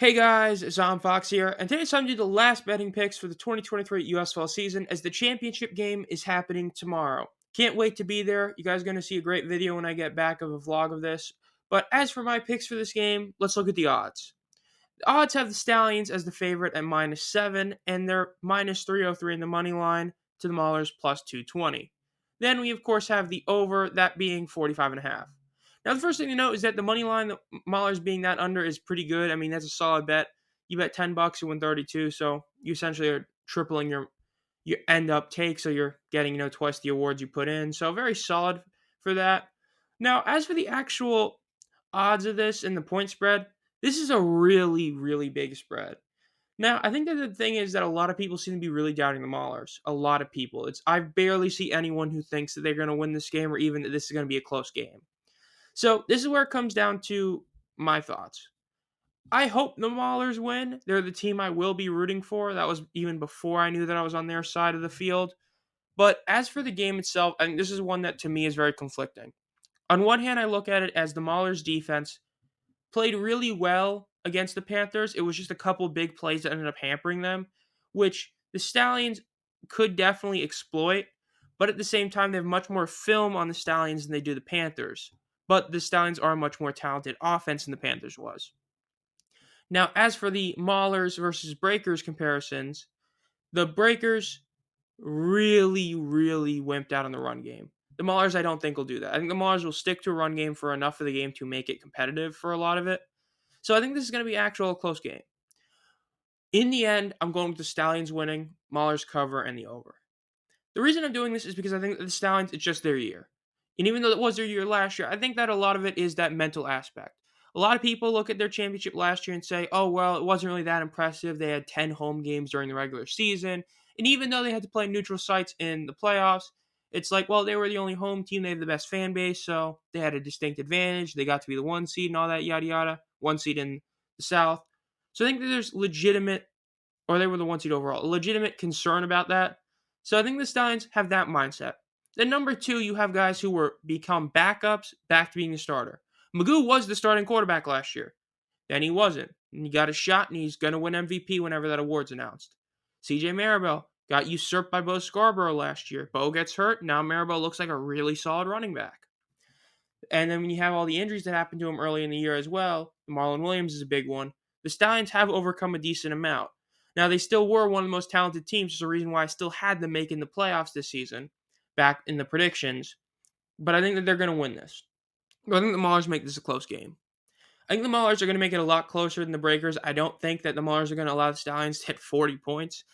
Hey guys, Zom Fox here, and today it's time to do the last betting picks for the 2023 USFL season as the championship game is happening tomorrow. Can't wait to be there. You guys are going to see a great video when I get back of a vlog of this. But as for my picks for this game, let's look at the odds. The odds have the Stallions as the favorite at -7, and they're -303 in the money line to the Maulers +220. Then we, of course, have the over, that being 45.5. Now, the first thing to note is that the money line, the Maulers being that under, is pretty good. I mean, that's a solid bet. You bet $10, you win 32, so you essentially are tripling your end up take, so you're getting twice the awards you put in. So very solid for that. Now, as for the actual odds of this and the point spread, this is a really, really big spread. Now, I think that the thing is that a lot of people seem to be really doubting the Maulers. A lot of people. I barely see anyone who thinks that they're going to win this game or even that this is going to be a close game. So this is where it comes down to my thoughts. I hope the Maulers win. They're the team I will be rooting for. That was even before I knew that I was on their side of the field. But as for the game itself, I think this is one that to me is very conflicting. On one hand, I look at it as the Maulers defense played really well against the Panthers. It was just a couple big plays that ended up hampering them, which the Stallions could definitely exploit. But at the same time, they have much more film on the Stallions than they do the Panthers. But the Stallions are a much more talented offense than the Panthers was. Now, as for the Maulers versus Breakers comparisons, the Breakers really, really wimped out on the run game. The Maulers, I don't think, will do that. I think the Maulers will stick to a run game for enough of the game to make it competitive for a lot of it. So I think this is going to be actual close game. In the end, I'm going with the Stallions winning, Maulers cover, and the over. The reason I'm doing this is because I think that the Stallions, it's just their year. And even though it was their year last year, I think that a lot of it is that mental aspect. A lot of people look at their championship last year and say, oh, well, it wasn't really that impressive. They had 10 home games during the regular season. And even though they had to play neutral sites in the playoffs, it's like, well, they were the only home team. They had the best fan base, so they had a distinct advantage. They got to be the 1 seed and all that, yada, yada. 1 seed in the South. So I think that there's legitimate, or they were the 1 seed overall, a legitimate concern about that. So I think the Stallions have that mindset. Then number 2, you have guys who were become backups back to being the starter. Magoo was the starting quarterback last year. Then he wasn't. And he got a shot, and he's going to win MVP whenever that award's announced. CJ Maribel got usurped by Bo Scarborough last year. Bo gets hurt. Now Maribel looks like a really solid running back. And then when you have all the injuries that happened to him early in the year as well, Marlon Williams is a big one. The Stallions have overcome a decent amount. Now, they still were one of the most talented teams. There's a reason why I still had them making the playoffs this season, back in the predictions. But I think that they're going to win this. But I think the Maulers make this a close game. I think the Maulers are going to make it a lot closer than the Breakers. I don't think that the Maulers are going to allow the Stallions to hit 40 points.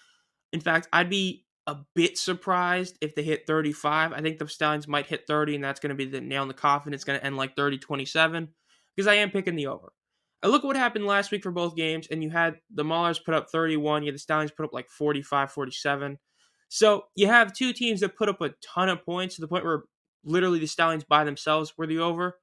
In fact, I'd be a bit surprised if they hit 35. I think the Stallions might hit 30, and that's going to be the nail in the coffin. It's going to end like 30-27, because I am picking the over. I look at what happened last week for both games, and you had the Maulers put up 31, you had the Stallions put up like 45, 47. So you have two teams that put up a ton of points to the point where literally the Stallions by themselves were the over.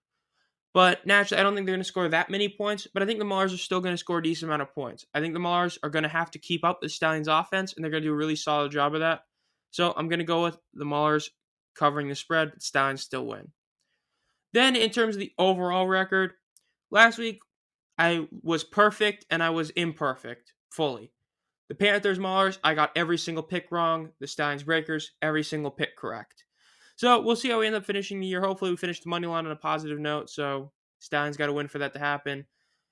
But naturally, I don't think they're going to score that many points, but I think the Maulers are still going to score a decent amount of points. I think the Maulers are going to have to keep up the Stallions' offense, and they're going to do a really solid job of that. So I'm going to go with the Maulers covering the spread, but the Stallions still win. Then in terms of the overall record, last week I was perfect and I was imperfect fully. The Panthers Maulers, I got every single pick wrong. The Stallions Breakers, every single pick correct. So we'll see how we end up finishing the year. Hopefully we finish the money line on a positive note. So Stallions got to win for that to happen.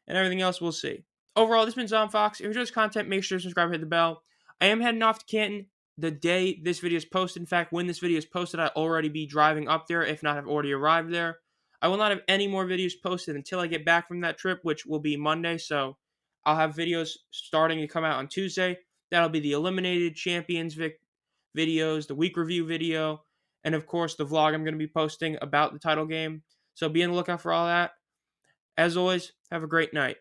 And everything else we'll see. Overall, this has been Zom Fox. If you enjoy this content, make sure to subscribe and hit the bell. I am heading off to Canton the day this video is posted. In fact, when this video is posted, I'll already be driving up there, if not have already arrived there. I will not have any more videos posted until I get back from that trip, which will be Monday. So I'll have videos starting to come out on Tuesday. That'll be the Eliminated Champions videos, the week review video, and of course the vlog I'm going to be posting about the title game. So be on the lookout for all that. As always, have a great night.